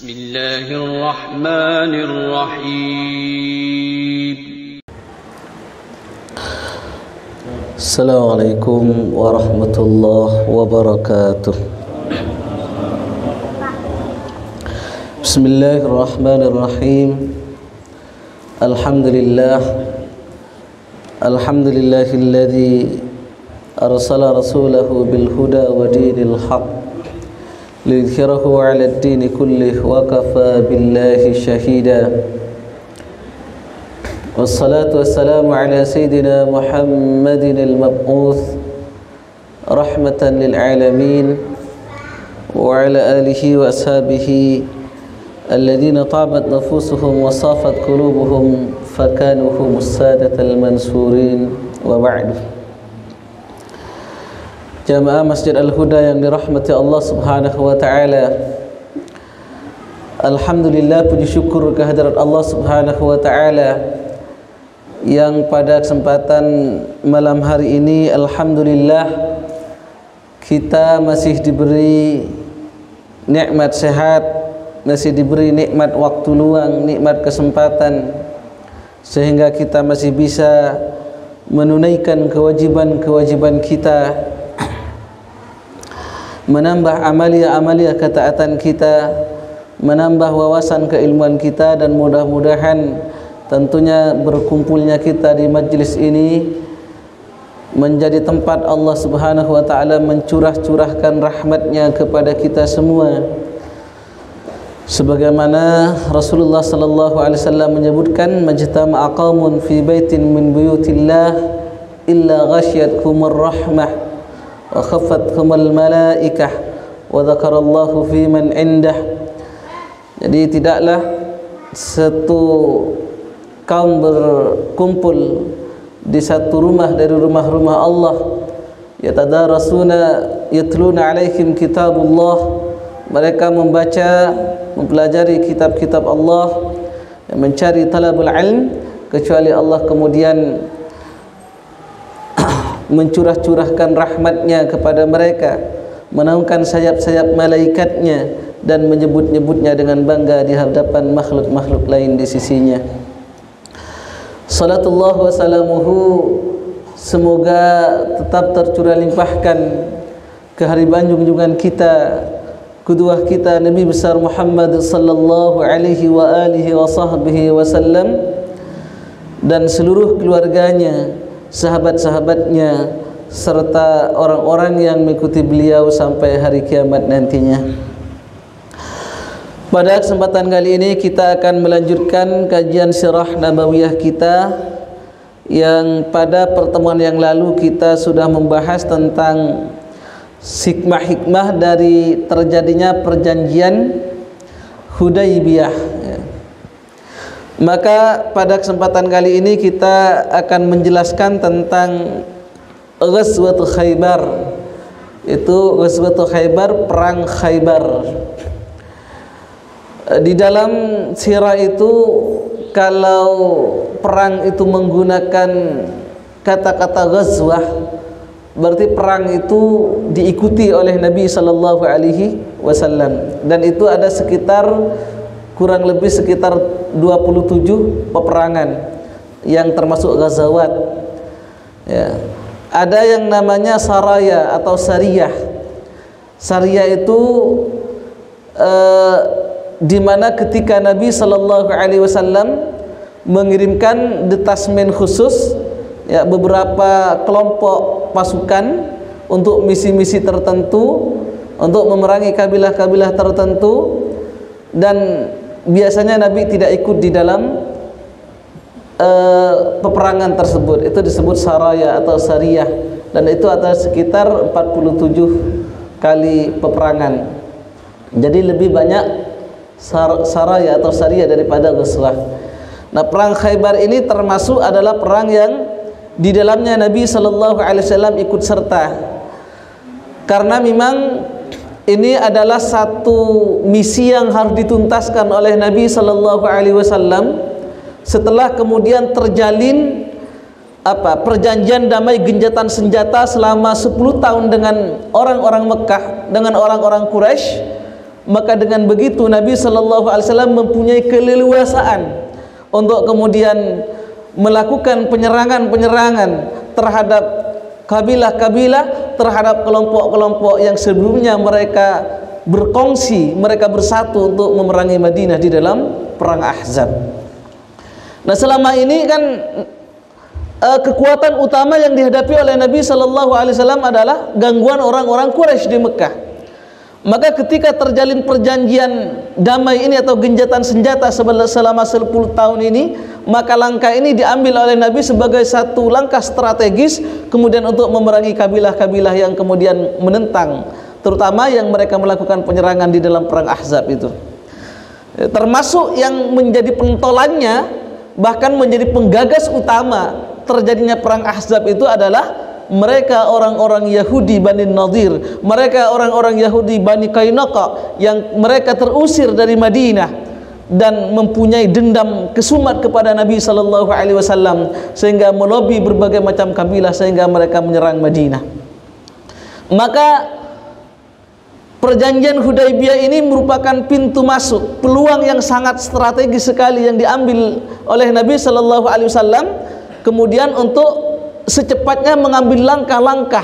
Bismillahirrahmanirrahim. Assalamualaikum warahmatullahi wabarakatuh. Bismillahirrahmanirrahim. Alhamdulillahilladzi arsala rasulahu bil huda wa dinil haqq liyudhhirahu 'ala ad-din kullih wa kafa billahi shahida. Wassalatu wassalamu ala sayyidina Muhammadin al-mab'uth rahmatan lil alamin wa ala alihi wa ashabihi alladhina tabat nufusuhum wa safat qulubuhum fakanu humus sadatal mansurin wa ba'du. Jamaah Masjid Al-Huda yang dirahmati Allah Subhanahu wa taala. Alhamdulillah, puji syukur kehadirat Allah Subhanahu wa taala yang pada kesempatan malam hari ini alhamdulillah kita masih diberi nikmat sehat, masih diberi nikmat waktu luang, nikmat kesempatan, sehingga kita masih bisa menunaikan kewajiban-kewajiban kita, menambah amalia-amalia ketaatan kita, menambah wawasan keilmuan kita, dan mudah-mudahan tentunya berkumpulnya kita di majlis ini menjadi tempat Allah Subhanahu wa taala mencurah-curahkan rahmatnya kepada kita semua. Sebagaimana Rasulullah sallallahu alaihi wasallam menyebutkan, majtama'a qaumun fi baitin min buyutillah illa ghasyiyatkumur rahmah wa khaffatkumul malaikah wa dzakarallahu fi man indah. Jadi tidaklah satu kaum berkumpul di satu rumah dari rumah-rumah Allah, yatadarasuna yatluna alaihim kitabullah, mereka membaca, mempelajari kitab-kitab Allah, mencari talabul ilm, kecuali Allah kemudian mencurah-curahkan rahmatnya kepada mereka, menaungkan sayap-sayap malaikatnya, dan menyebut-nyebutnya dengan bangga di hadapan makhluk-makhluk lain di sisinya. Salatullah wa salamuhu, semoga tetap tercurah limpahkan ke haribaan junjungan kita, qudwah kita, Nabi besar Muhammad sallallahu alaihi wa alihi wa sahbihi wasallam, dan seluruh keluarganya, sahabat-sahabatnya, serta orang-orang yang mengikuti beliau sampai hari kiamat nantinya. Pada kesempatan kali ini kita akan melanjutkan kajian sirah nabawiyah kita, yang pada pertemuan yang lalu kita sudah membahas tentang hikmah-hikmah dari terjadinya perjanjian Hudaybiyah. Maka pada kesempatan kali ini kita akan menjelaskan tentang Ghazwatul Khaybar. Itu Ghazwatul Khaybar, perang Khaybar. Di dalam sirah itu, kalau perang itu menggunakan kata-kata ghazwah, berarti perang itu diikuti oleh Nabi sallallahu alaihi wasallam, dan itu ada sekitar kurang lebih sekitar 27 peperangan yang termasuk ghazawat. Ya. Ada yang namanya saraya atau sariyah. Sariyah itu di mana ketika Nabi sallallahu alaihi wasallam mengirimkan detasmen khusus, ya, beberapa kelompok pasukan untuk misi-misi tertentu, untuk memerangi kabilah-kabilah tertentu, dan biasanya Nabi tidak ikut di dalam peperangan tersebut. Itu disebut saraya atau sariyah, dan itu ada sekitar 47 kali peperangan. Jadi lebih banyak saraya atau sariyah daripada ghazwah. Nah, perang Khaybar ini termasuk adalah perang yang di dalamnya Nabi sallallahu alaihi wasallam ikut serta, karena memang ini adalah satu misi yang harus dituntaskan oleh Nabi sallallahu alaihi wasallam setelah kemudian terjalin perjanjian damai genjatan senjata selama 10 tahun dengan orang-orang Mekah, dengan orang-orang Quraisy. maka dengan begitu Nabi sallallahu alaihi wasallam mempunyai keleluasaan untuk kemudian melakukan penyerangan-penyerangan terhadap kabilah-kabilah, terhadap kelompok-kelompok yang sebelumnya mereka berkongsi, mereka bersatu untuk memerangi Madinah di dalam perang Ahzab. Nah, selama ini kan kekuatan utama yang dihadapi oleh Nabi sallallahu alaihi wasallam adalah gangguan orang-orang Quraisy di Mekah. Maka ketika terjalin perjanjian damai ini atau genjatan senjata selama 10 tahun ini, maka langkah ini diambil oleh Nabi sebagai satu langkah strategis kemudian untuk memerangi kabilah-kabilah yang kemudian menentang, terutama yang mereka melakukan penyerangan di dalam perang Ahzab itu. Termasuk yang menjadi pentolannya, bahkan menjadi penggagas utama terjadinya perang Ahzab itu adalah mereka orang-orang Yahudi Bani Nadir, mereka orang-orang Yahudi Bani Qainqa yang mereka terusir dari Madinah dan mempunyai dendam kesumat kepada Nabi sallallahu alaihi wasallam sehingga melobi berbagai macam kabilah sehingga mereka menyerang Madinah. Maka perjanjian Hudaibiyah ini merupakan pintu masuk, peluang yang sangat strategis sekali yang diambil oleh Nabi sallallahu alaihi wasallam kemudian untuk secepatnya mengambil langkah-langkah,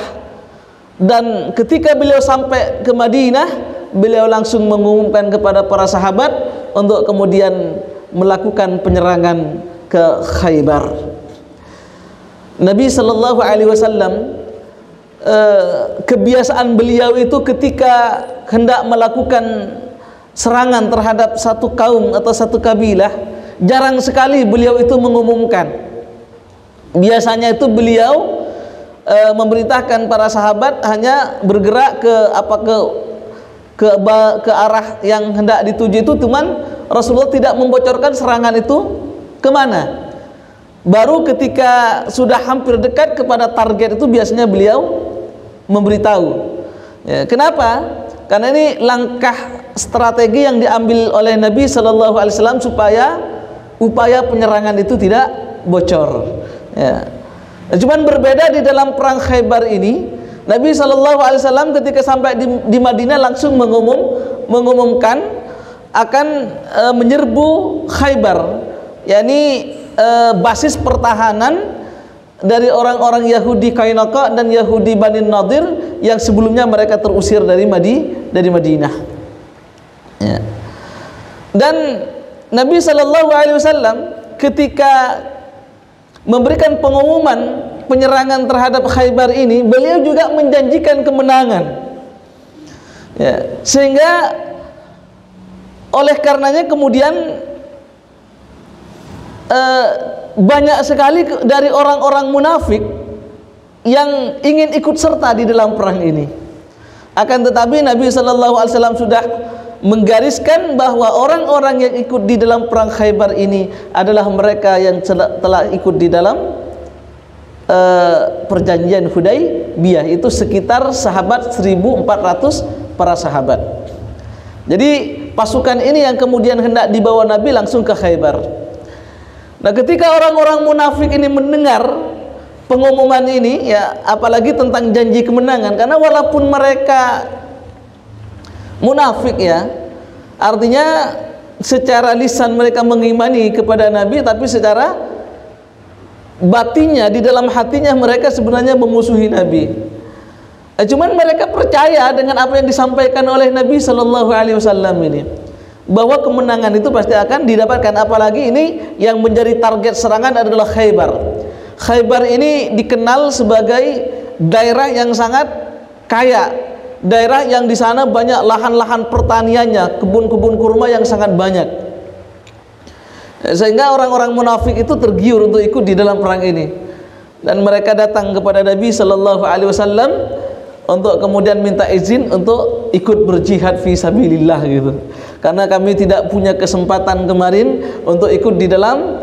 dan ketika beliau sampai ke Madinah, beliau langsung mengumumkan kepada para sahabat untuk kemudian melakukan penyerangan ke Khaybar. Nabi sallallahu alaihi wasallam kebiasaan beliau itu ketika hendak melakukan serangan terhadap satu kaum atau satu kabilah, jarang sekali beliau itu mengumumkan. Biasanya itu beliau memerintahkan para sahabat hanya bergerak ke arah yang hendak dituju itu, cuman Rasulullah tidak membocorkan serangan itu kemana. Baru ketika sudah hampir dekat kepada target itu biasanya beliau memberitahu. Ya, kenapa? Karena ini langkah strategi yang diambil oleh Nabi sallallahu alaihi wasallam supaya upaya penyerangan itu tidak bocor. Ya. Cuman berbeda di dalam perang Khaybar ini, Nabi sallallahu alaihi wasallam ketika sampai di Madinah langsung mengumumkan akan menyerbu Khaybar, yakni basis pertahanan dari orang-orang Yahudi Qainqa dan Yahudi Bani Nadir yang sebelumnya mereka terusir dari Madinah. Ya. Dan Nabi sallallahu alaihi wasallam ketika memberikan pengumuman penyerangan terhadap Khaybar ini, beliau juga menjanjikan kemenangan. Ya, sehingga oleh karenanya kemudian banyak sekali dari orang-orang munafik yang ingin ikut serta di dalam perang ini. Akan tetapi Nabi sallallahu alaihi wasallam sudah menggariskan bahwa orang-orang yang ikut di dalam perang Khaybar ini adalah mereka yang telah ikut di dalam perjanjian Hudaibiyah, itu sekitar sahabat 1.400 para sahabat. Jadi pasukan ini yang kemudian hendak dibawa Nabi langsung ke Khaybar. Nah, ketika orang-orang munafik ini mendengar pengumuman ini, ya apalagi tentang janji kemenangan, karena walaupun mereka munafik, ya artinya secara lisan mereka mengimani kepada Nabi, tapi secara batinnya di dalam hatinya mereka sebenarnya memusuhi Nabi. Cuman mereka percaya dengan apa yang disampaikan oleh Nabi sallallahu alaihi wasallam ini, bahwa kemenangan itu pasti akan didapatkan. Apalagi ini yang menjadi target serangan adalah Khaybar. Khaybar ini dikenal sebagai daerah yang sangat kaya, daerah yang di sana banyak lahan-lahan pertaniannya, kebun-kebun kurma yang sangat banyak. Sehingga orang-orang munafik itu tergiur untuk ikut di dalam perang ini, dan mereka datang kepada Nabi sallallahu alaihi wasallam untuk kemudian minta izin untuk ikut berjihad fi sabilillah gitu. Karena kami tidak punya kesempatan kemarin untuk ikut di dalam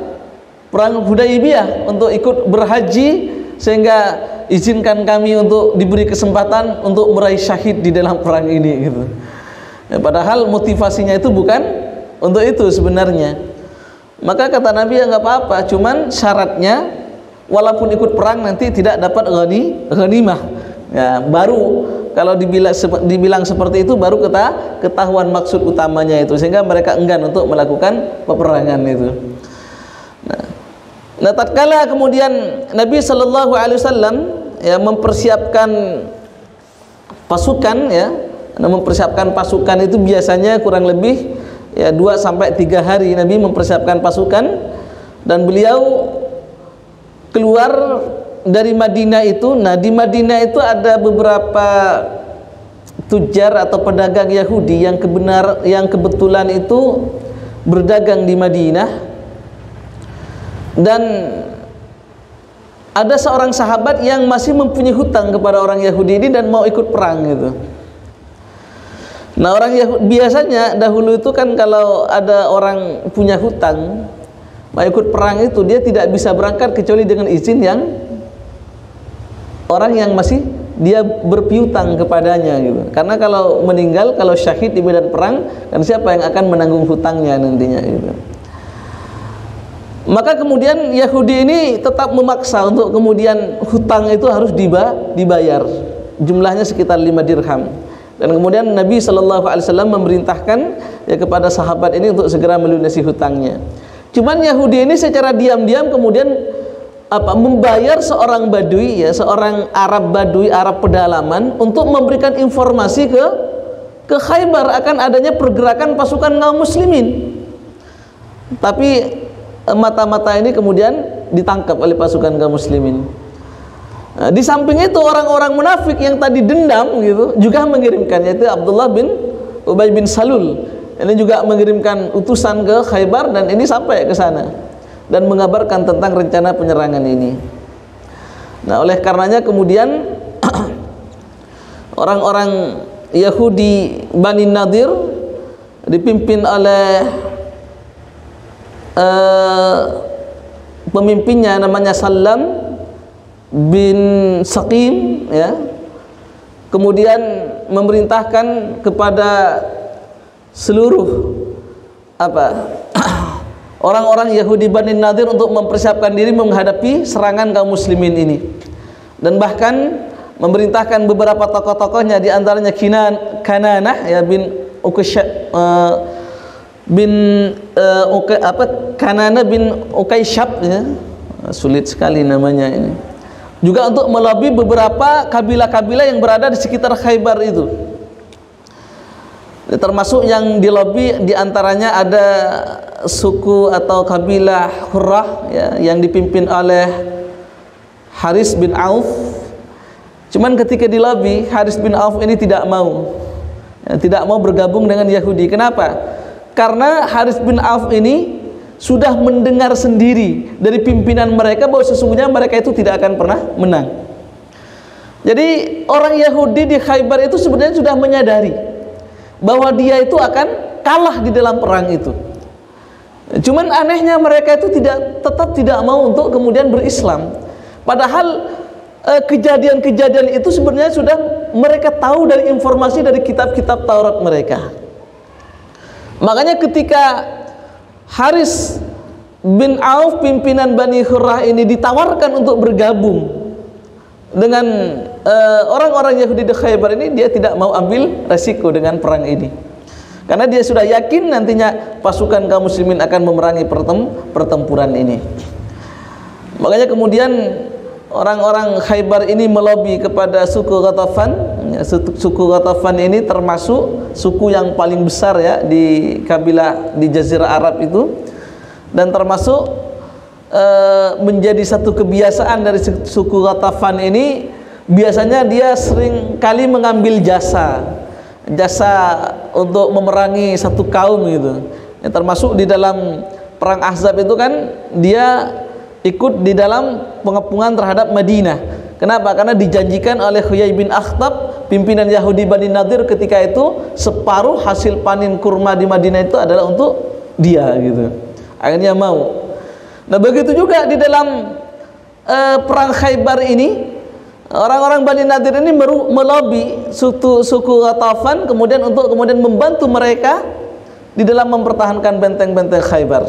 perang Hudaibiyah, untuk ikut berhaji, sehingga izinkan kami untuk diberi kesempatan untuk meraih syahid di dalam perang ini gitu. Ya, padahal motivasinya itu bukan untuk itu sebenarnya. Maka kata Nabi, ya nggak apa-apa, cuman syaratnya walaupun ikut perang nanti tidak dapat ghanimah. Ya, baru kalau dibilang seperti itu baru ketahuan maksud utamanya itu, sehingga mereka enggan untuk melakukan peperangan itu. Nah, tatkala kemudian Nabi Shallallahu Alaihi Wasallam ya mempersiapkan pasukan ya, mempersiapkan pasukan itu biasanya kurang lebih ya 2 sampai 3 hari Nabi mempersiapkan pasukan, dan beliau keluar dari Madinah itu. Nah, di Madinah itu ada beberapa tujar atau pedagang Yahudi yang kebetulan itu berdagang di Madinah, dan ada seorang sahabat yang masih mempunyai hutang kepada orang Yahudi ini dan mau ikut perang gitu. Nah, orang Yahudi biasanya dahulu itu kan kalau ada orang punya hutang mau ikut perang itu dia tidak bisa berangkat kecuali dengan izin yang orang yang masih dia berpiutang kepadanya gitu. Karena kalau meninggal, kalau syahid di medan perang, kan siapa yang akan menanggung hutangnya nantinya gitu. Maka kemudian Yahudi ini tetap memaksa untuk kemudian hutang itu harus dibayar. Jumlahnya sekitar 5 dirham. Dan kemudian Nabi Shallallahu Alaihi Wasallam memerintahkan ya kepada sahabat ini untuk segera melunasi hutangnya. Cuman Yahudi ini secara diam-diam kemudian membayar seorang badui ya, seorang Arab badui, Arab pedalaman, untuk memberikan informasi ke Khaybar akan adanya pergerakan pasukan kaum muslimin. Tapi mata-mata ini kemudian ditangkap oleh pasukan kaum muslimin. Nah, di samping itu orang-orang munafik yang tadi dendam gitu juga mengirimkan, yaitu Abdullah bin Ubay bin Salul. Ini juga mengirimkan utusan ke Khaybar, dan ini sampai ke sana dan mengabarkan tentang rencana penyerangan ini. Nah, oleh karenanya kemudian orang-orang Yahudi Bani Nadir dipimpin oleh pemimpinnya namanya Salam bin Saqim ya, kemudian memerintahkan kepada seluruh orang-orang Yahudi Bani Nadir untuk mempersiapkan diri menghadapi serangan kaum muslimin ini, dan bahkan memerintahkan beberapa tokoh-tokohnya, di antaranya Kananah ya bin Kanana bin Ukaisyab ya, sulit sekali namanya ini, juga untuk melobi beberapa kabilah-kabilah yang berada di sekitar Khaybar itu. Termasuk yang dilobi diantaranya ada suku atau kabilah Hurrah ya, yang dipimpin oleh Haris bin Auf. Cuman ketika dilobi, Haris bin Auf ini tidak mau bergabung dengan Yahudi. Kenapa? Karena Haris bin Auf ini sudah mendengar sendiri dari pimpinan mereka bahwa sesungguhnya mereka itu tidak akan pernah menang. Jadi orang Yahudi di Khaybar itu sebenarnya sudah menyadari bahwa dia itu akan kalah di dalam perang itu. Cuman anehnya mereka itu tetap tidak mau untuk kemudian berislam. Padahal kejadian-kejadian itu sebenarnya sudah mereka tahu dari informasi dari kitab-kitab Taurat mereka. Makanya ketika Haris bin Auf, pimpinan Bani Hurrah ini, ditawarkan untuk bergabung dengan orang-orang Yahudi di Khaybar ini, dia tidak mau ambil resiko dengan perang ini, karena dia sudah yakin nantinya pasukan kaum muslimin akan memerangi pertempuran ini. Makanya kemudian orang-orang Khaybar ini melobi kepada suku Ghatafan. Suku Ghatafan ini termasuk suku yang paling besar ya di kabilah di Jazirah Arab itu, dan termasuk menjadi satu kebiasaan dari suku Ghatafan ini, biasanya dia sering kali mengambil jasa untuk memerangi satu kaum gitu. Ya, termasuk di dalam perang Ahzab itu kan dia ikut di dalam pengepungan terhadap Madinah. Kenapa? Karena dijanjikan oleh Huyai bin Akhtab, pimpinan Yahudi Bani Nadir ketika itu, separuh hasil panen kurma di Madinah itu adalah untuk dia gitu. Akhirnya mau. Nah, begitu juga di dalam perang Khaybar ini, orang-orang Bani Nadir ini melobi suku Ghatafan untuk kemudian membantu mereka di dalam mempertahankan benteng-benteng Khaybar.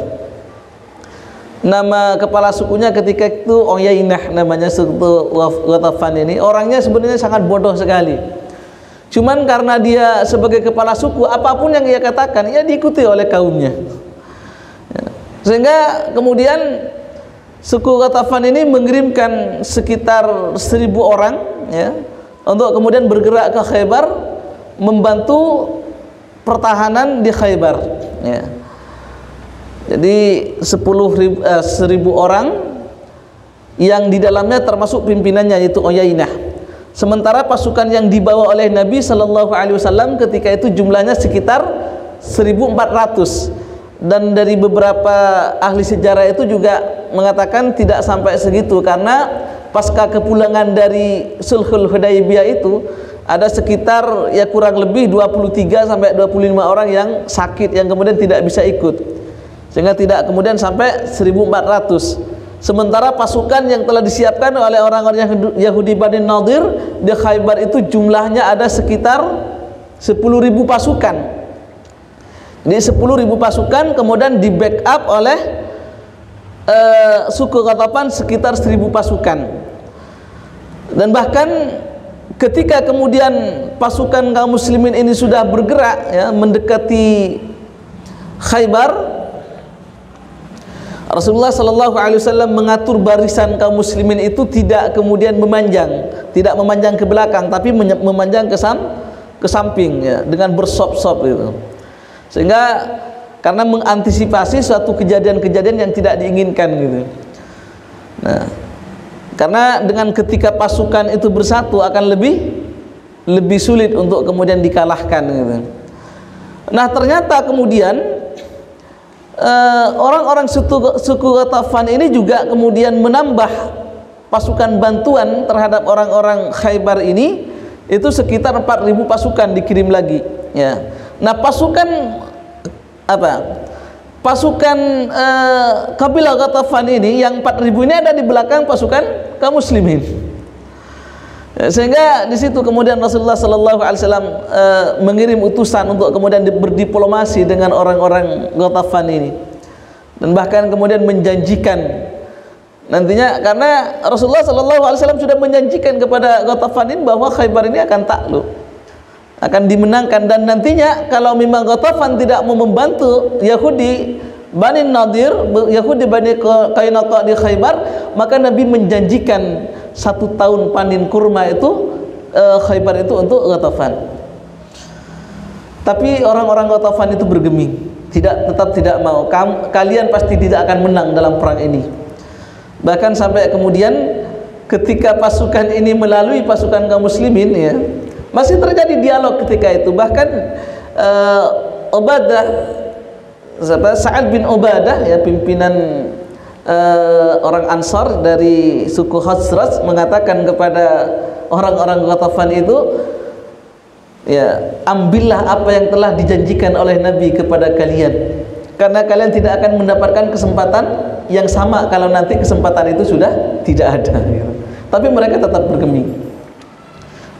Nama kepala sukunya ketika itu Uyainah namanya, suku Ghatafan ini. Orangnya sebenarnya sangat bodoh sekali. Cuman karena dia sebagai kepala suku, apapun yang ia katakan, ia diikuti oleh kaumnya. Sehingga kemudian suku Ghatafan ini mengirimkan sekitar 1.000 orang, ya, untuk kemudian bergerak ke Khaybar, membantu pertahanan di Khaybar. Ya. Jadi 1.000 orang yang di dalamnya termasuk pimpinannya yaitu Uyainah. Sementara pasukan yang dibawa oleh Nabi Shallallahu Alaihi Wasallam ketika itu jumlahnya sekitar 1.400, dan dari beberapa ahli sejarah itu juga mengatakan tidak sampai segitu, karena pasca kepulangan dari Sulhul Hudaybiyah itu ada sekitar ya kurang lebih 23 sampai 25 orang yang sakit yang kemudian tidak bisa ikut, sehingga tidak kemudian sampai 1.400. Sementara pasukan yang telah disiapkan oleh orang-orang Yahudi Bani Nadir di Khaybar itu jumlahnya ada sekitar 10.000 pasukan. Jadi 10.000 pasukan kemudian di backup oleh suku Ghatafan sekitar 1.000 pasukan. Dan bahkan ketika kemudian pasukan kaum muslimin ini sudah bergerak, ya, mendekati Khaybar, Rasulullah Shallallahu Alaihi Wasallam mengatur barisan kaum muslimin itu tidak kemudian memanjang, tidak memanjang ke belakang, tapi memanjang ke samping, ya, dengan bersop-sop gitu. Sehingga karena mengantisipasi suatu kejadian-kejadian yang tidak diinginkan gitu. Nah, karena dengan ketika pasukan itu bersatu akan lebih sulit untuk kemudian dikalahkan gitu. Nah, ternyata kemudian orang-orang suku Ghatafan ini juga kemudian menambah pasukan bantuan terhadap orang-orang Khaybar ini, itu sekitar 4.000 pasukan dikirim lagi, ya. Nah, pasukan kabilah Ghatafan ini yang 4.000 ini ada di belakang pasukan kaum muslimin, ya, sehingga di situ kemudian Rasulullah Sallallahu Alaihi Wasallam mengirim utusan untuk kemudian berdiplomasi dengan orang-orang Ghatafan ini, dan bahkan kemudian menjanjikan nantinya, karena Rasulullah Sallallahu Alaihi Wasallam sudah menjanjikan kepada Ghatafan ini bahwa Khaybar ini akan takluk, akan dimenangkan, dan nantinya kalau memang Ghatafan tidak mau membantu Yahudi Bani Nadir, Yahudi Bani Qainuqa di Khaybar, maka Nabi menjanjikan 1 tahun panen kurma itu Khaybar itu untuk Ghatafan. Tapi orang-orang Ghatafan itu bergeming, tetap tidak mau. Kalian pasti tidak akan menang dalam perang ini. Bahkan sampai kemudian ketika pasukan ini melalui pasukan kaum muslimin, ya, masih terjadi dialog ketika itu. Bahkan Sa'ad bin Ubadah, ya, pimpinan orang Ansar dari suku Khazraj, mengatakan kepada orang-orang Ghatafan itu, ya, ambillah apa yang telah dijanjikan oleh Nabi kepada kalian, karena kalian tidak akan mendapatkan kesempatan yang sama kalau nanti kesempatan itu sudah tidak ada, gitu. Tapi mereka tetap bergeming.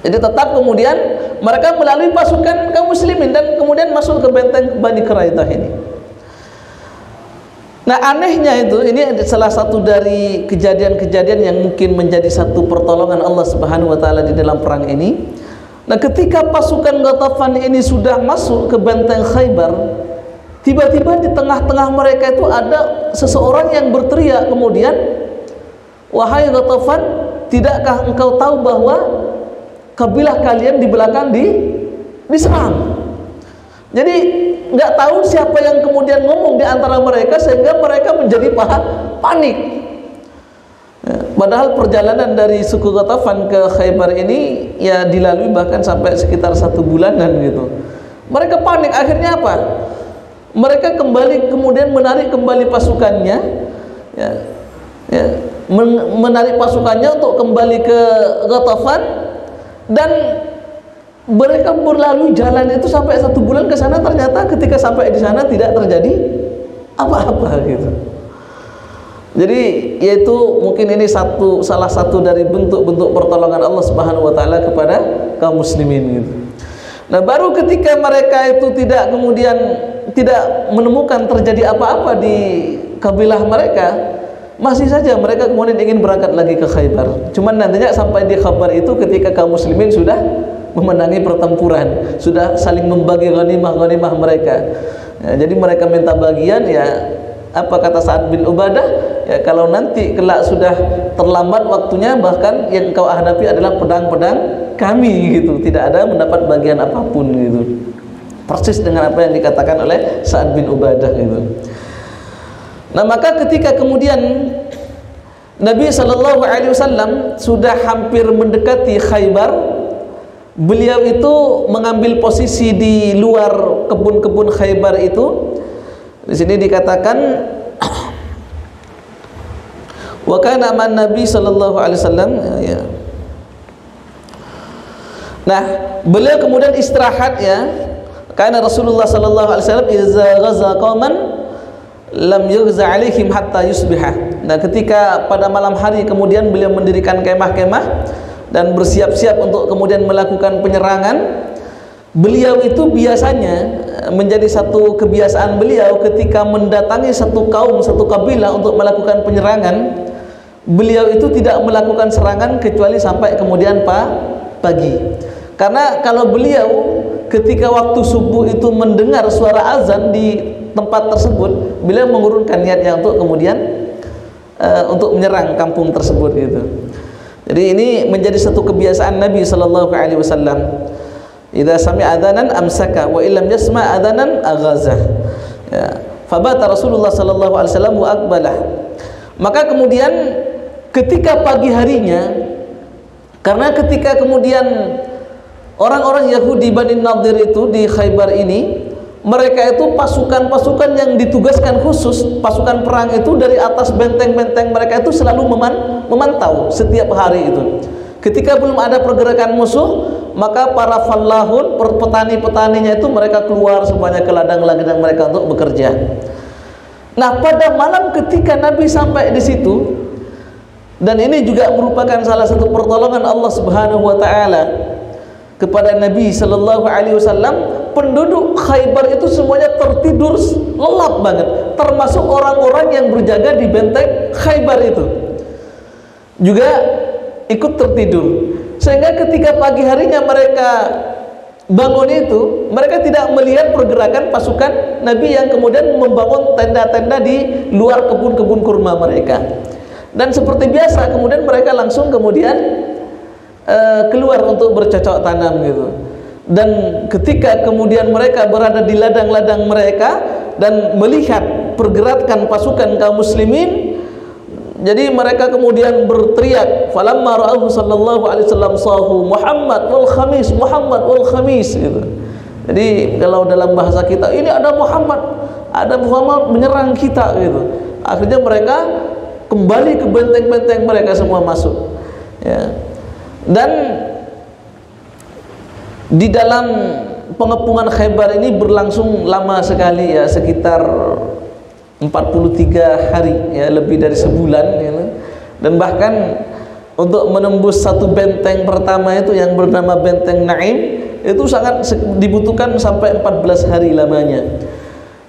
Jadi tetap kemudian mereka melalui pasukan kaum muslimin dan kemudian masuk ke benteng Bani Quraidah ini. Nah, anehnya itu, ini salah satu dari kejadian-kejadian yang mungkin menjadi satu pertolongan Allah Subhanahu wa taala di dalam perang ini. Nah, ketika pasukan Ghatafan ini sudah masuk ke benteng Khaybar, tiba-tiba di tengah-tengah mereka itu ada seseorang yang berteriak kemudian, "Wahai Ghatafan, tidakkah engkau tahu bahwa kabilah kalian di belakang diserang?" Jadi nggak tahu siapa yang kemudian ngomong di antara mereka sehingga mereka menjadi panik. Ya, padahal perjalanan dari suku Ghatafan ke Khaybar ini ya dilalui bahkan sampai sekitar 1 bulanan gitu. Mereka panik, akhirnya apa? Mereka kemudian menarik kembali pasukannya, ya, menarik pasukannya untuk kembali ke Ghatafan, dan mereka berlalu jalan itu sampai 1 bulan ke sana. Ternyata ketika sampai di sana tidak terjadi apa-apa gitu. Jadi yaitu mungkin ini salah satu dari bentuk-bentuk pertolongan Allah Subhanahu wa taala kepada kaum muslimin gitu. Nah, baru ketika mereka itu tidak menemukan terjadi apa-apa di kabilah mereka, masih saja mereka kemudian ingin berangkat lagi ke Khaybar. Cuman nantinya sampai di Khaybar itu ketika kaum muslimin sudah memenangi pertempuran, sudah saling membagi ghanimah mereka. Ya, jadi mereka minta bagian, ya apa kata Sa'ad bin Ubadah, ya kalau nanti kelak sudah terlambat waktunya, bahkan yang kau hadapi adalah pedang-pedang kami gitu, tidak ada mendapat bagian apapun gitu. Persis dengan apa yang dikatakan oleh Sa'ad bin Ubadah gitu. Nah, maka ketika kemudian Nabi SAW sudah hampir mendekati Khaybar, beliau itu mengambil posisi di luar kebun-kebun Khaybar itu. Di sini dikatakan wa kana man Nabi sallallahu alaihi wasallam, ya. Nah, beliau kemudian istirahat, ya. Karena Rasulullah sallallahu alaihi wasallam idza ghaza qauman lam yughza alaihim hatta yusbiha. Nah, ketika pada malam hari kemudian beliau mendirikan kemah-kemah dan bersiap-siap untuk kemudian melakukan penyerangan. Beliau itu biasanya menjadi satu kebiasaan beliau ketika mendatangi satu kaum, satu kabilah untuk melakukan penyerangan, beliau itu tidak melakukan serangan kecuali sampai kemudian pagi. Karena kalau beliau ketika waktu subuh itu mendengar suara azan di tempat tersebut, beliau mengurungkan niatnya untuk kemudian untuk menyerang kampung tersebut gitu. Jadi ini menjadi satu kebiasaan Nabi sallallahu alaihi wasallam. Idza sami'a adzanan amsaka wa illam yasma' adzanan aghaza. Ya. Fabata Rasulullah sallallahu alaihi wasallam wa aqbalah. Maka kemudian ketika pagi harinya, karena ketika kemudian orang-orang Yahudi Bani Nadir itu di Khaybar ini, mereka itu pasukan-pasukan yang ditugaskan khusus, pasukan perang itu dari atas benteng-benteng mereka itu selalu memantau setiap hari itu. Ketika belum ada pergerakan musuh, maka para fallahun, petani-petaninya itu mereka keluar semuanya ke ladang-ladang mereka untuk bekerja. Nah, pada malam ketika Nabi sampai di situ, dan ini juga merupakan salah satu pertolongan Allah Subhanahu wa taala kepada Nabi sallallahu alaihi wasallam, penduduk Khaybar itu semuanya tertidur lelap banget, termasuk orang-orang yang berjaga di benteng Khaybar itu juga ikut tertidur. Sehingga ketika pagi harinya mereka bangun itu, mereka tidak melihat pergerakan pasukan Nabi yang kemudian membangun tenda-tenda di luar kebun-kebun kurma mereka. Dan seperti biasa kemudian mereka langsung kemudian keluar untuk bercocok tanam gitu. Dan ketika kemudian mereka berada di ladang-ladang mereka dan melihat pergerakan pasukan kaum muslimin, jadi mereka kemudian berteriak, falamma ra'ahu sallallahu alaihi wasallam sahu Muhammad wal khamis, Muhammad wal khamis gitu. Jadi kalau dalam bahasa kita, ini ada Muhammad menyerang kita gitu. Akhirnya mereka kembali ke benteng-benteng mereka semua masuk. Ya. Dan di dalam pengepungan Khaybar ini berlangsung lama sekali, ya, sekitar 43 hari, ya, lebih dari sebulan gitu. Dan bahkan untuk menembus satu benteng pertama itu yang bernama Benteng Naim itu sangat dibutuhkan sampai 14 hari lamanya.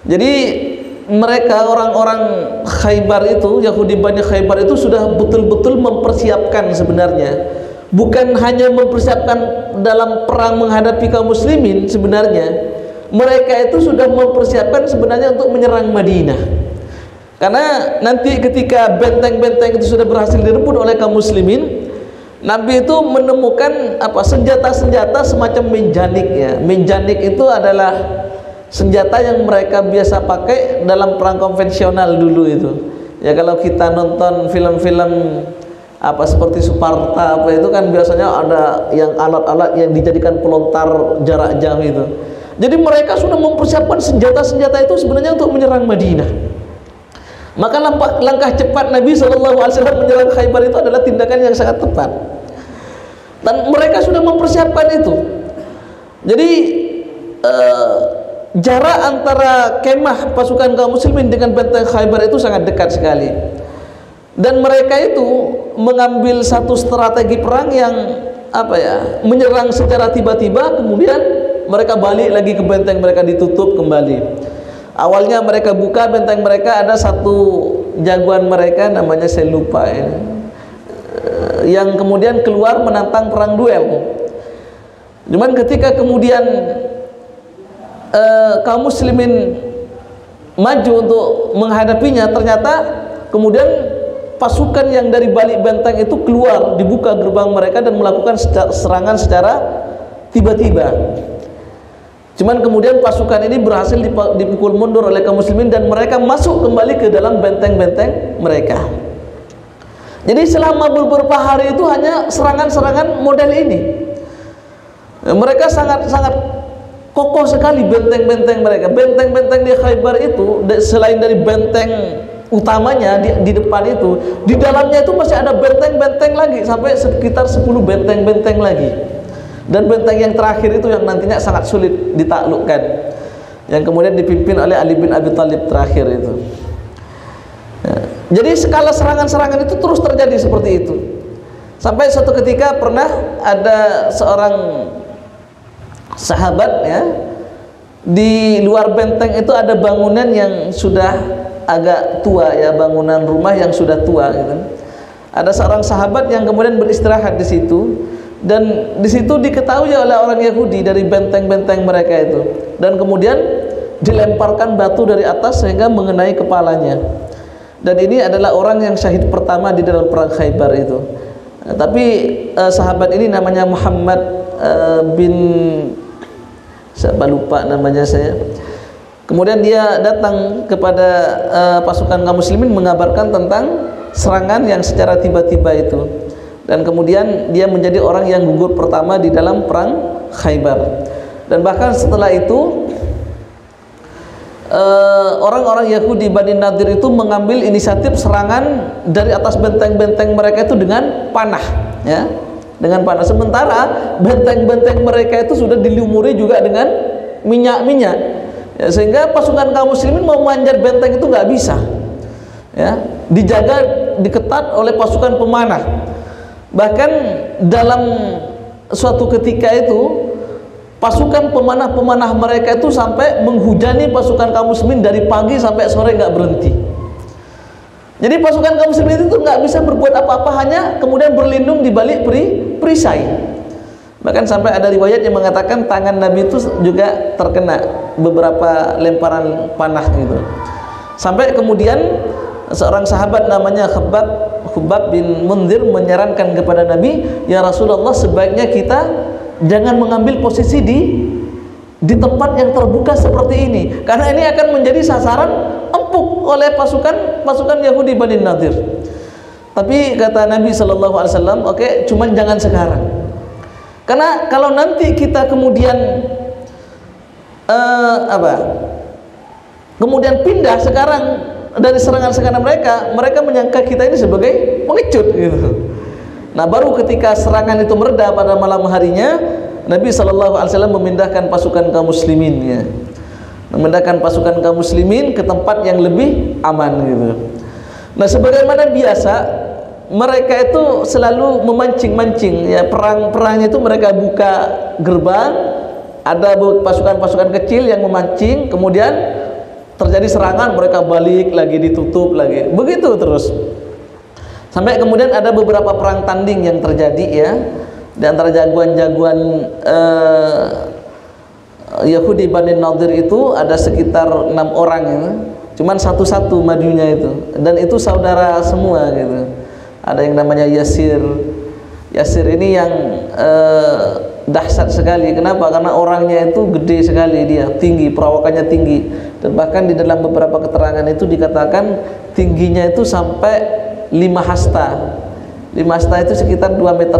Jadi mereka orang-orang Khaybar itu, Yahudi Bani Khaybar itu sudah betul-betul mempersiapkan sebenarnya, bukan hanya mempersiapkan dalam perang menghadapi kaum muslimin, sebenarnya mereka itu sudah mempersiapkan sebenarnya untuk menyerang Madinah. Karena nanti ketika benteng-benteng itu sudah berhasil direbut oleh kaum muslimin, Nabi itu menemukan senjata-senjata semacam menjanik, ya. Menjanik itu adalah senjata yang mereka biasa pakai dalam perang konvensional dulu itu. Ya, kalau kita nonton film-film seperti Sparta itu kan biasanya ada yang alat-alat yang dijadikan pelontar jarak jauh itu. Jadi mereka sudah mempersiapkan senjata-senjata itu sebenarnya untuk menyerang Madinah. Maka langkah cepat Nabi SAW menyerang Khaybar itu adalah tindakan yang sangat tepat. Dan mereka sudah mempersiapkan itu. Jadi jarak antara kemah pasukan kaum muslimin dengan benteng Khaybar itu sangat dekat sekali. Dan mereka itu mengambil satu strategi perang yang menyerang secara tiba-tiba, kemudian mereka balik lagi ke benteng mereka, ditutup kembali. Awalnya mereka buka benteng mereka, ada satu jagoan mereka namanya saya lupa ya, yang kemudian keluar menantang perang duel. Cuman ketika kemudian kaum muslimin maju untuk menghadapinya, ternyata kemudian pasukan yang dari balik benteng itu keluar, dibuka gerbang mereka dan melakukan serangan secara tiba-tiba. Cuman kemudian pasukan ini berhasil dipukul mundur oleh kaum muslimin dan mereka masuk kembali ke dalam benteng-benteng mereka. Jadi selama beberapa hari itu hanya serangan-serangan model ini. Mereka sangat-sangat kokoh sekali benteng-benteng mereka. Benteng-benteng di Khaybar itu selain dari benteng utamanya di depan itu, di dalamnya itu masih ada benteng-benteng lagi sampai sekitar 10 benteng-benteng lagi. Dan benteng yang terakhir itu yang nantinya sangat sulit ditaklukkan, yang kemudian dipimpin oleh Ali bin Abi Thalib terakhir itu. Jadi skala serangan-serangan itu terus terjadi seperti itu. Sampai suatu ketika pernah ada seorang sahabat, ya, di luar benteng itu ada bangunan yang sudah agak tua, ya, bangunan rumah yang sudah tua gitu. Ada seorang sahabat yang kemudian beristirahat di situ, dan di situ diketahui oleh orang Yahudi dari benteng-benteng mereka itu, dan kemudian dilemparkan batu dari atas sehingga mengenai kepalanya. Dan ini adalah orang yang syahid pertama di dalam perang Khaybar itu. Tapi sahabat ini namanya Muhammad bin, saya lupa namanya saya. Kemudian dia datang kepada pasukan kaum muslimin mengabarkan tentang serangan yang secara tiba-tiba itu. Dan kemudian dia menjadi orang yang gugur pertama di dalam perang Khaybar. Dan bahkan setelah itu orang-orang Yahudi Bani Nadir itu mengambil inisiatif serangan dari atas benteng-benteng mereka itu dengan panah, ya, dengan panah. Sementara benteng-benteng mereka itu sudah dilumuri juga dengan minyak-minyak, ya, sehingga pasukan kaum muslimin mau manjat benteng itu nggak bisa, ya, dijaga diketat oleh pasukan pemanah. Bahkan dalam suatu ketika itu pasukan pemanah-pemanah mereka itu sampai menghujani pasukan kaum muslimin dari pagi sampai sore nggak berhenti. Jadi pasukan kaum muslimin itu nggak bisa berbuat apa-apa, hanya kemudian berlindung di balik perisai. Bahkan sampai ada riwayat yang mengatakan tangan Nabi itu juga terkena beberapa lemparan panah gitu. Sampai kemudian seorang sahabat namanya Khubbab bin Munzir menyarankan kepada Nabi, "Ya Rasulullah, sebaiknya kita jangan mengambil posisi di tempat yang terbuka seperti ini, karena ini akan menjadi sasaran empuk oleh pasukan Yahudi Bani Nadir." Tapi kata Nabi sallallahu alaihi wasallam, "Oke, cuman jangan sekarang. Karena kalau nanti kita kemudian kemudian pindah sekarang dari serangan-serangan mereka menyangka kita ini sebagai pengecut gitu." Nah, baru ketika serangan itu mereda pada malam harinya, Nabi SAW memindahkan pasukan kaum muslimin, ya, memindahkan pasukan kaum muslimin ke tempat yang lebih aman gitu. Nah, sebagaimana biasa mereka itu selalu memancing-mancing, ya, perangnya itu mereka buka gerbang, ada pasukan-pasukan kecil yang memancing, kemudian terjadi serangan, mereka balik lagi, ditutup lagi, begitu terus. Sampai kemudian ada beberapa perang tanding yang terjadi, ya, di antara jagoan-jagoan Yahudi Bani Nadir itu ada sekitar 6 orang, ya. Cuman satu-satu majunya itu, dan itu saudara semua gitu. Ada yang namanya Yasir. Yasir ini yang dahsyat sekali. Kenapa? Karena orangnya itu gede sekali, dia tinggi, perawakannya tinggi, dan bahkan di dalam beberapa keterangan itu dikatakan tingginya itu sampai 5 hasta. 5 hasta itu sekitar 2,5 meter.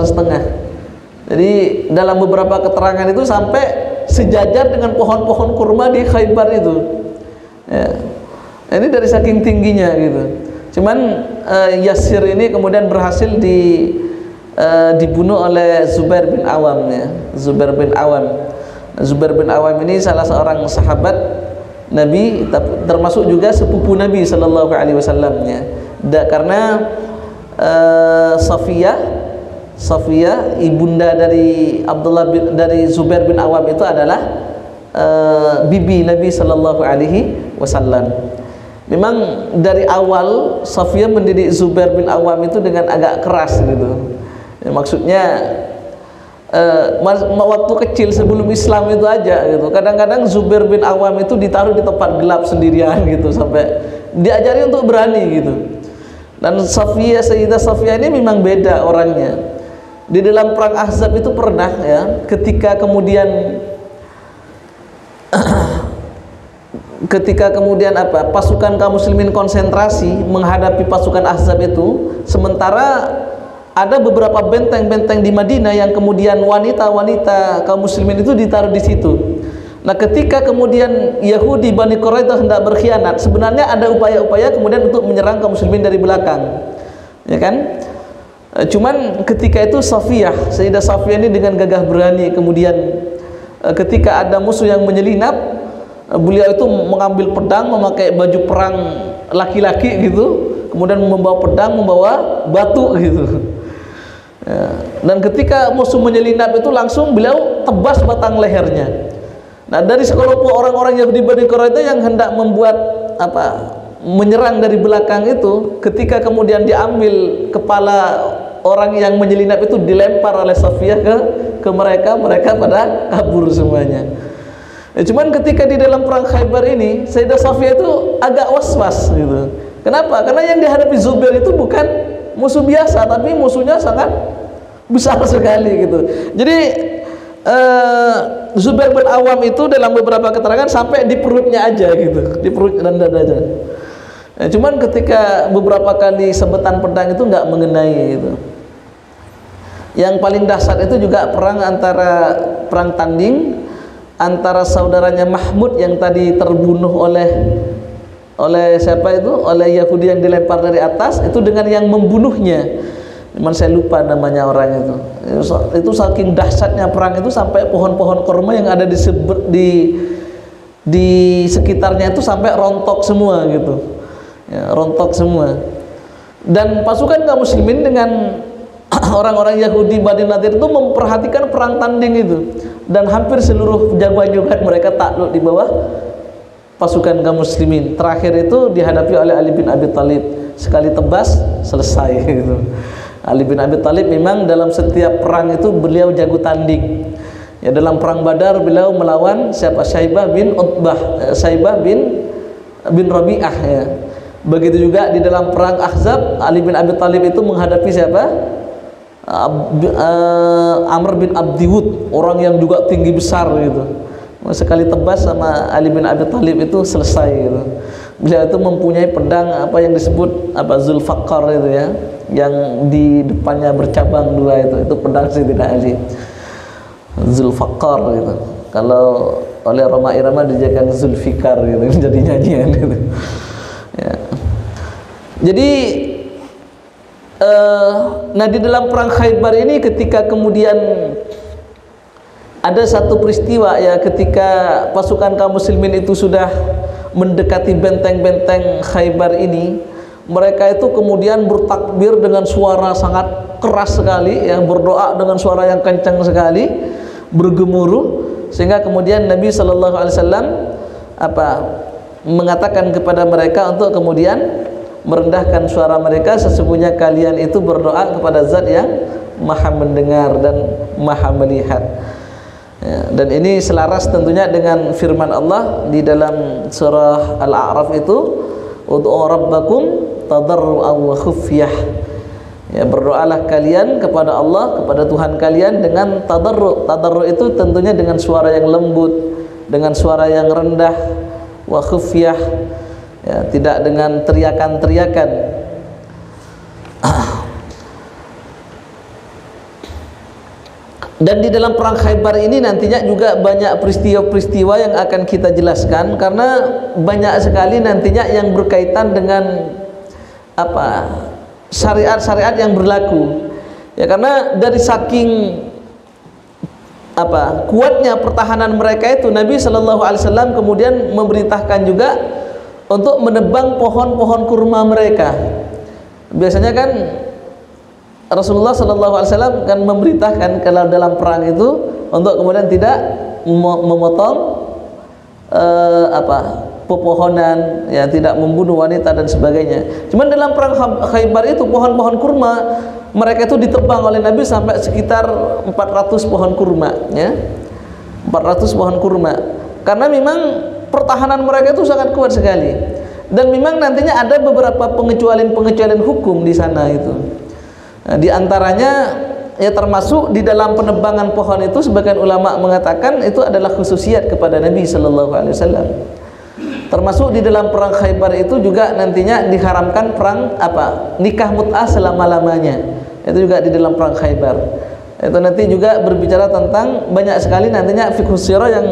Jadi dalam beberapa keterangan itu sampai sejajar dengan pohon-pohon kurma di Khaybar itu, ya. Ini dari saking tingginya gitu. Cuman Yasir ini kemudian berhasil dibunuh oleh Zubair bin Awam, ya. Zubair bin Awam. Zubair bin Awam ini salah seorang sahabat Nabi, termasuk juga sepupu Nabi sallallahu alaihi wasallam, ya. Karena Safiyah ibunda dari dari Zubair bin Awam itu adalah bibi Nabi sallallahu alaihi wasallam. Memang dari awal Safiyah mendidik Zubair bin Awam itu dengan agak keras gitu. Ya, maksudnya waktu kecil sebelum Islam itu aja gitu. Kadang-kadang Zubair bin Awam itu ditaruh di tempat gelap sendirian gitu sampai diajari untuk berani gitu. Dan Sayyidah Safiyah ini memang beda orangnya. Di dalam perang Ahzab itu pernah ya, ketika kemudian pasukan kaum muslimin konsentrasi menghadapi pasukan Ahzab itu, sementara ada beberapa benteng-benteng di Madinah yang kemudian wanita-wanita kaum muslimin itu ditaruh di situ. Nah, ketika kemudian Yahudi Bani Quraidah hendak berkhianat, sebenarnya ada upaya-upaya kemudian untuk menyerang kaum muslimin dari belakang, ya kan? Cuman ketika itu Sayyidah Safiyah ini dengan gagah berani kemudian ketika ada musuh yang menyelinap, beliau itu mengambil pedang, memakai baju perang laki-laki gitu, kemudian membawa pedang, membawa batu gitu. Ya. Dan ketika musuh menyelinap itu langsung beliau tebas batang lehernya. Nah, dari sekelompok orang-orang Yahudi Bani Quraidah yang hendak membuat menyerang dari belakang itu, ketika kemudian diambil kepala orang yang menyelinap itu dilempar oleh Safiyah ke mereka pada kabur semuanya. Cuman ketika di dalam perang Khaybar ini, Sayyidah Safiyah itu agak was-was gitu. Kenapa? Karena yang dihadapi Zubair itu bukan musuh biasa, tapi musuhnya sangat besar sekali gitu. Jadi Zubair bin Awam itu dalam beberapa keterangan sampai di perutnya aja gitu, di perut dan dada aja. Cuman ketika beberapa kali sebetan pedang itu nggak mengenai gitu. Yang paling dahsyat itu juga perang tanding antara saudaranya Mahmud yang tadi terbunuh oleh siapa itu? Oleh Yahudi yang dilempar dari atas, itu dengan yang membunuhnya. Cuman saya lupa namanya orang itu. Itu saking dahsyatnya perang itu sampai pohon-pohon kurma yang ada di sekitarnya itu sampai rontok semua gitu. Ya, rontok semua. Dan pasukan kaum muslimin dengan orang-orang Yahudi Bani Nadir itu memperhatikan perang tanding itu, dan hampir seluruh jagoan-jagoan mereka takluk di bawah pasukan kaum muslimin. Terakhir itu dihadapi oleh Ali bin Abi Thalib, sekali tebas selesai gitu. Ali bin Abi Thalib memang dalam setiap perang itu beliau jago tanding. Ya, dalam perang Badar beliau melawan siapa? Syaibah bin Utbah, Syaibah bin Rabi'ah ya. Begitu juga di dalam perang Ahzab, Ali bin Abi Thalib itu menghadapi siapa? Amr bin Abdiwud, orang yang juga tinggi besar gitu. Sekali tebas sama Ali bin Abi Thalib itu selesai gitu. Beliau itu mempunyai pedang yang disebut Zulfaqar itu ya, yang di depannya bercabang dua, itu pedang Sayyidina Ali. Zulfaqar gitu. Kalau oleh Roma Irama dijadikan Zulfikar gitu, jadi nyanyian gitu. Ya. Jadi nah di dalam perang Khaybar ini ketika kemudian ada satu peristiwa ya, ketika pasukan kaum muslimin itu sudah mendekati benteng-benteng Khaybar ini, mereka itu kemudian bertakbir dengan suara sangat keras sekali ya, berdoa dengan suara yang kencang sekali, bergemuruh, sehingga kemudian Nabi SAW mengatakan kepada mereka untuk kemudian merendahkan suara mereka, sesungguhnya kalian itu berdoa kepada Zat yang Maha mendengar dan Maha melihat. Ya, dan ini selaras tentunya dengan firman Allah di dalam surah Al-A'raf itu, ud'u rabbakum tadarru'an wa khufyah. Ya, berdoalah kalian kepada Allah, kepada Tuhan kalian dengan tadarru'. Tadarru' itu tentunya dengan suara yang lembut, dengan suara yang rendah, wa khufyah. Ya, tidak dengan teriakan-teriakan. Dan di dalam perang Khaybar ini nantinya juga banyak peristiwa-peristiwa yang akan kita jelaskan, karena banyak sekali nantinya yang berkaitan dengan syariat-syariat yang berlaku. Ya, karena dari saking kuatnya pertahanan mereka itu, Nabi SAW kemudian memerintahkan juga untuk menebang pohon-pohon kurma mereka. Biasanya kan Rasulullah SAW kan memerintahkan kalau dalam perang itu untuk kemudian tidak memotong pepohonan, ya, tidak membunuh wanita dan sebagainya. Cuman dalam perang Khaybar itu pohon-pohon kurma mereka itu ditebang oleh Nabi sampai sekitar 400 pohon kurma, ya. 400 pohon kurma. Karena memang pertahanan mereka itu sangat kuat sekali. Dan memang nantinya ada beberapa pengecualian hukum di sana itu. Nah, di antaranya ya termasuk di dalam penebangan pohon itu sebagian ulama mengatakan itu adalah khususiat kepada Nabi sallallahu alaihi wasallam. Termasuk di dalam perang Khaybar itu juga nantinya diharamkan perang nikah mut'ah selama-lamanya. Itu juga di dalam perang Khaybar. Itu nanti juga berbicara tentang banyak sekali nantinya fiqh sirah yang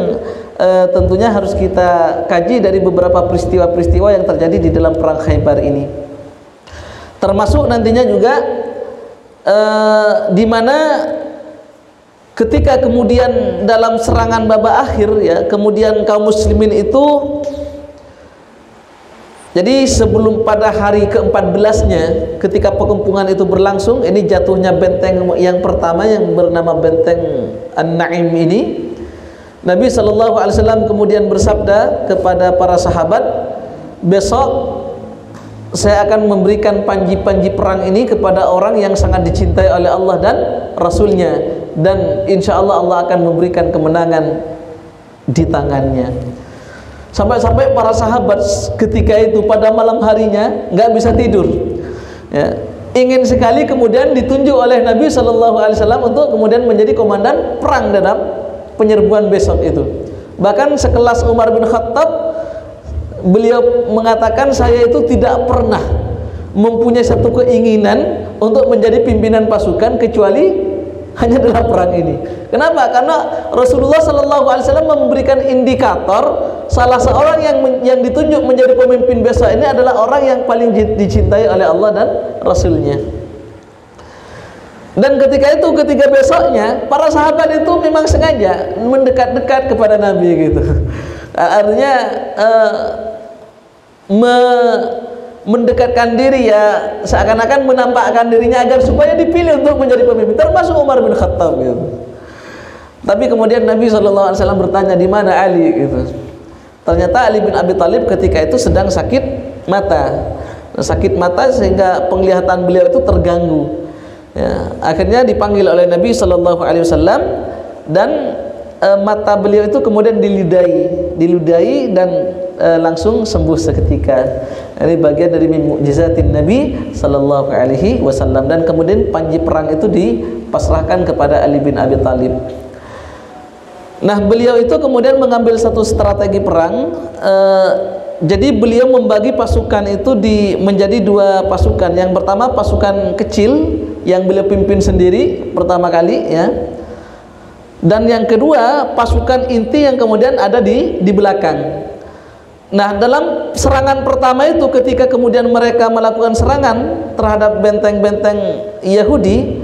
tentunya harus kita kaji dari beberapa peristiwa-peristiwa yang terjadi di dalam perang Khaybar ini. Termasuk nantinya juga di mana ketika kemudian dalam serangan babak akhir, ya, kemudian kaum muslimin itu, jadi sebelum pada hari ke-14-nya ketika pengepungan itu berlangsung, ini jatuhnya benteng yang pertama yang bernama benteng An-Na'im ini, Nabi SAW kemudian bersabda kepada para sahabat, besok saya akan memberikan panji-panji perang ini kepada orang yang sangat dicintai oleh Allah dan Rasulnya, dan insya Allah Allah akan memberikan kemenangan di tangannya. Sampai-sampai para sahabat ketika itu pada malam harinya nggak bisa tidur, ya, ingin sekali kemudian ditunjuk oleh Nabi SAW untuk kemudian menjadi komandan perang dalam penyerbuan besok itu. Bahkan sekelas Umar bin Khattab, beliau mengatakan, saya itu tidak pernah mempunyai satu keinginan untuk menjadi pimpinan pasukan kecuali hanya dalam perang ini. Kenapa? Karena Rasulullah SAW memberikan indikator salah seorang yang ditunjuk menjadi pemimpin besok ini adalah orang yang paling dicintai oleh Allah dan Rasulnya. Dan ketika besoknya para sahabat itu memang sengaja mendekat-dekat kepada Nabi gitu. Artinya mendekatkan diri, ya, seakan-akan menampakkan dirinya agar supaya dipilih untuk menjadi pemimpin, termasuk Umar bin Khattab gitu. Tapi kemudian Nabi SAW bertanya, di mana Ali gitu. Ternyata Ali bin Abi Thalib ketika itu sedang sakit mata sehingga penglihatan beliau itu terganggu, ya. Akhirnya dipanggil oleh Nabi SAW dan mata beliau itu kemudian diludahi dan langsung sembuh seketika. Ini bagian dari mukjizatin Nabi sallallahu alaihi wasallam, dan kemudian panji perang itu dipasrahkan kepada Ali bin Abi Thalib. Nah, beliau itu kemudian mengambil satu strategi perang. Jadi beliau membagi pasukan itu menjadi dua pasukan. Yang pertama pasukan kecil yang beliau pimpin sendiri pertama kali, ya. Dan yang kedua pasukan inti yang kemudian ada di belakang. Nah, dalam serangan pertama itu ketika kemudian mereka melakukan serangan terhadap benteng-benteng Yahudi,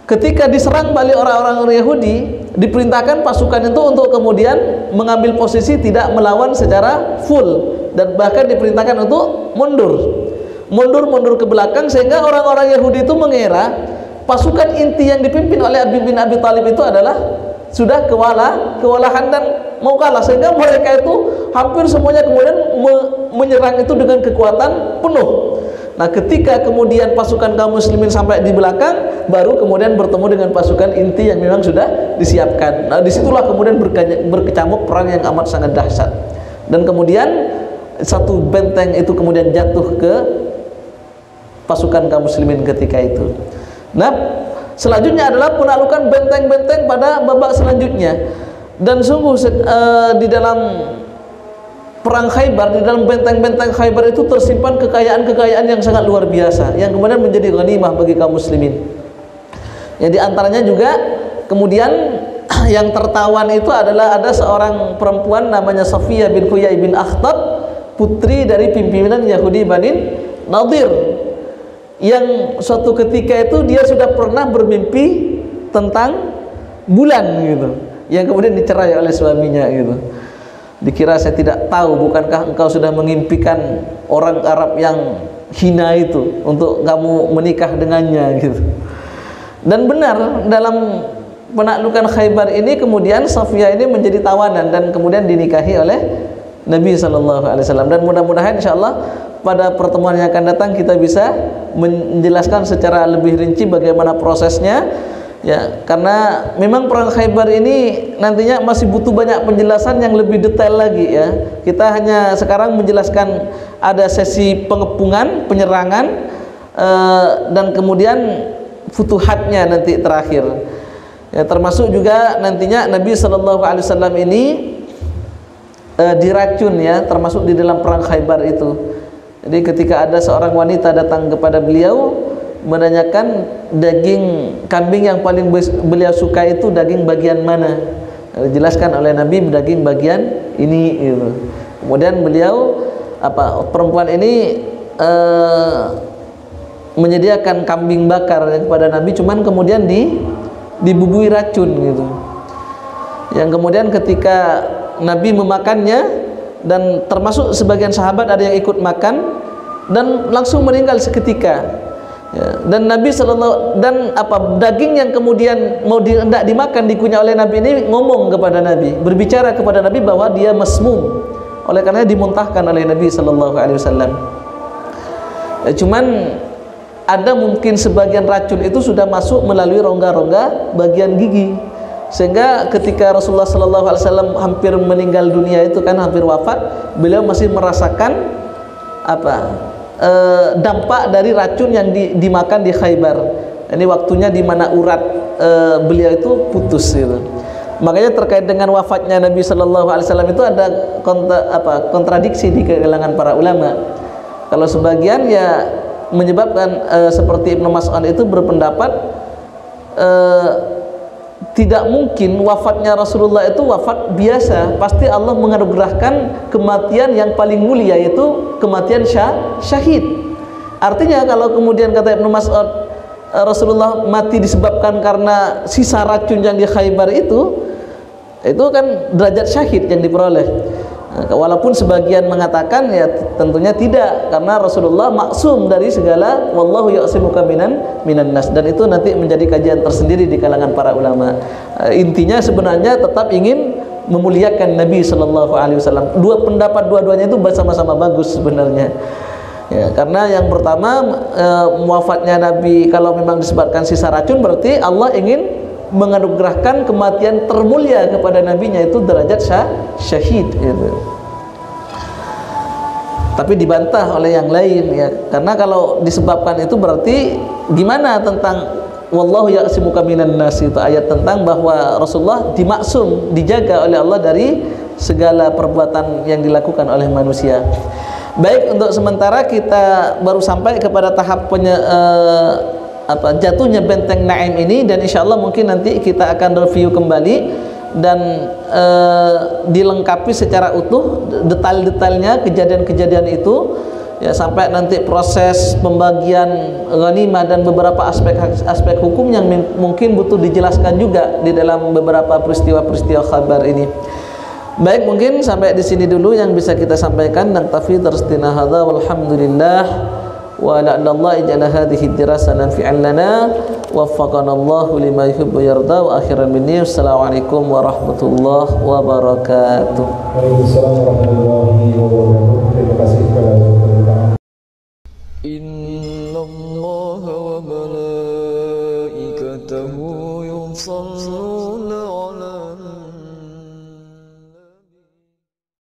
ketika diserang balik orang-orang Yahudi, diperintahkan pasukan itu untuk kemudian mengambil posisi tidak melawan secara full, dan bahkan diperintahkan untuk mundur ke belakang, sehingga orang-orang Yahudi itu mengira pasukan inti yang dipimpin oleh Ali bin Abi Thalib itu adalah sudah kewalahan dan mau kalah, sehingga mereka itu hampir semuanya kemudian menyerang itu dengan kekuatan penuh. Nah, ketika kemudian pasukan kaum muslimin sampai di belakang, baru kemudian bertemu dengan pasukan inti yang memang sudah disiapkan. Nah, disitulah kemudian berkecamuk perang yang amat sangat dahsyat, dan kemudian satu benteng itu kemudian jatuh ke pasukan kaum muslimin ketika itu. Nah, selanjutnya adalah penaklukan benteng-benteng pada babak selanjutnya. Dan sungguh di dalam perang Khaybar, di dalam benteng-benteng Khaybar itu tersimpan kekayaan-kekayaan yang sangat luar biasa, yang kemudian menjadi ghanimah bagi kaum muslimin. Ya, di antaranya juga kemudian yang tertawan itu adalah ada seorang perempuan namanya Safiyah bin Huyai bin Akhtab, putri dari pimpinan Yahudi Bani Nadir, yang suatu ketika itu dia sudah pernah bermimpi tentang bulan gitu, yang kemudian dicerai oleh suaminya gitu. Dikira, saya tidak tahu, bukankah engkau sudah mengimpikan orang Arab yang hina itu untuk kamu menikah dengannya gitu. Dan benar, dalam penaklukan Khaybar ini kemudian Safiyah ini menjadi tawanan dan kemudian dinikahi oleh Nabi sallallahu alaihi wasallam. Dan mudah-mudahan insyaallah pada pertemuan yang akan datang kita bisa menjelaskan secara lebih rinci bagaimana prosesnya, ya, karena memang perang Khaybar ini nantinya masih butuh banyak penjelasan yang lebih detail lagi, ya. Kita hanya sekarang menjelaskan ada sesi pengepungan, penyerangan, dan kemudian futuhatnya nanti terakhir, ya, termasuk juga nantinya Nabi sallallahu alaihi wasallam ini diracun, ya, termasuk di dalam perang Khaybar itu. Jadi ketika ada seorang wanita datang kepada beliau menanyakan daging kambing yang paling beliau suka itu daging bagian mana, dijelaskan oleh Nabi daging bagian ini gitu. Kemudian beliau perempuan ini menyediakan kambing bakar kepada Nabi, cuman kemudian dibubui racun gitu. Yang kemudian ketika Nabi memakannya, dan termasuk sebagian sahabat ada yang ikut makan dan langsung meninggal seketika, ya. Dan Nabi daging yang kemudian mau hendak dimakan dikunyah oleh Nabi ini ngomong kepada Nabi, berbicara kepada Nabi bahwa dia masmum, oleh karena dimuntahkan oleh Nabi sallallahu alaihi wasallam. Cuman ada mungkin sebagian racun itu sudah masuk melalui rongga-rongga bagian gigi, sehingga ketika Rasulullah sallallahu alaihi wasallam hampir meninggal dunia itu kan hampir wafat, beliau masih merasakan dampak dari racun yang dimakan di Khaybar. Ini waktunya di mana urat beliau itu putus gitu. Makanya terkait dengan wafatnya Nabi sallallahu alaihi wasallam itu ada kontradiksi di kalangan para ulama. Kalau sebagian ya menyebabkan seperti Ibnu Mas'ud itu berpendapat tidak mungkin wafatnya Rasulullah itu wafat biasa, pasti Allah menganugerahkan kematian yang paling mulia, yaitu kematian syahid. Artinya kalau kemudian kata Ibnu Mas'ud Rasulullah mati disebabkan karena sisa racun yang di Khaybar itu kan derajat syahid yang diperoleh. Walaupun sebagian mengatakan ya tentunya tidak, karena Rasulullah maksum dari segala, wallahu ya'simuka minan nas, dan itu nanti menjadi kajian tersendiri di kalangan para ulama. Intinya sebenarnya tetap ingin memuliakan Nabi sallallahu alaihi wasallam. Dua-duanya itu sama-sama bagus sebenarnya. Ya, karena yang pertama wafatnya Nabi kalau memang disebabkan sisa racun, berarti Allah ingin menganugerahkan kematian termulia kepada nabinya, itu derajat syahid gitu. Tapi dibantah oleh yang lain, ya, karena kalau disebabkan itu berarti gimana tentang wallahu ya'simuka minan nas, itu ayat tentang bahwa Rasulullah dimaksum, dijaga oleh Allah dari segala perbuatan yang dilakukan oleh manusia. Baik, untuk sementara kita baru sampai kepada tahap jatuhnya benteng Naim ini, dan insya Allah mungkin nanti kita akan review kembali dan dilengkapi secara utuh detail-detailnya kejadian-kejadian itu, ya, sampai nanti proses pembagian ghanimah dan beberapa aspek hukum yang mungkin butuh dijelaskan juga di dalam beberapa peristiwa-peristiwa Khaybar ini. Baik, mungkin sampai di sini dulu yang bisa kita sampaikan, dan tafidh terstina hadza walhamdulillah. Wa la'allahu ij'ala hadhihi dirasah nafi'an lana waffaqana Allahu lima yuhibbu yarda. Wa akhiran minni assalamualaikum warahmatullahi wabarakatuh. Waalaikumsalam warahmatullahi wabarakatuh.